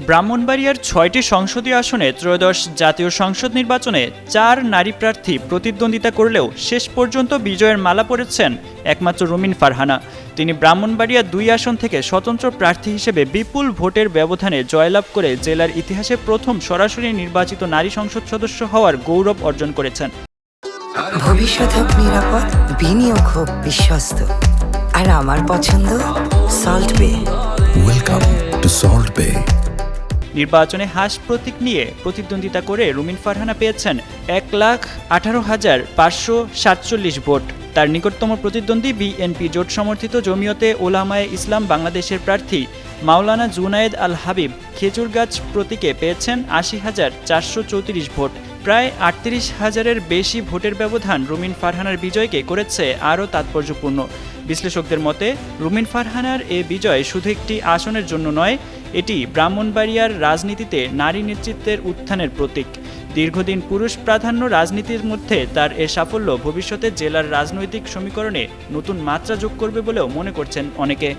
ব্রাহ্মণবাড়িয়ার ৬টি সংসদীয় আসনে ত্রয়োদশ জাতীয় সংসদ নির্বাচনে ৪ নারী প্রার্থী প্রতিদ্বন্দ্বিতা করলেও শেষ পর্যন্ত বিজয়ের মালা পরেছেন একমাত্র রুমিন ফারহানা। তিনি ব্রাহ্মণবাড়িয়া ২ আসন থেকে স্বতন্ত্র প্রার্থী হিসেবে বিপুল ভোটের ব্যবধানে জয়লাভ করে জেলার ইতিহাসে প্রথম সরাসরি নির্বাচিত নারী সংসদ সদস্য হওয়ার গৌরব অর্জন করেছেন। ভবিষ্যৎ হোক নিরাপদ, বিনিয়োগ হোক বিশ্বস্ত, আর আমার পছন্দ সল্ট বে। ওয়েলকাম টু সল্ট বে। নির্বাচনে হাঁস প্রতীক নিয়ে প্রতিদ্বন্দ্বিতা করে রুমিন ফারহানা পেয়েছেন ১,১৮,৫৪৭ ভোট। তার নিকটতম প্রতিদ্বন্দ্বী বিএনপি জোট সমর্থিত জমিয়তে ওলামায়ে ইসলাম বাংলাদেশের প্রার্থী মাওলানা জুনায়েদ আল হাবিব খেজুরগাছ প্রতীকে পেয়েছেন ৮০,৪৩৪ ভোট। প্রায় ৩৮,০০০-এর বেশি ভোটের ব্যবধান রুমিন ফারহানার বিজয়কে করেছে আরও তাৎপর্যপূর্ণ। বিশ্লেষকদের মতে রুমিন ফারহানার এ বিজয় শুধু একটি আসনের জন্য নয়, এটি ব্রাহ্মণবাড়িয়ার রাজনীতিতে নারী নেতৃত্বের উত্থানের প্রতীক। দীর্ঘদিন পুরুষ প্রাধান্য রাজনীতির মধ্যে তার এ সাফল্য ভবিষ্যতে জেলার রাজনৈতিক সমীকরণে নতুন মাত্রা যোগ করবে বলেও মনে করছেন অনেকে।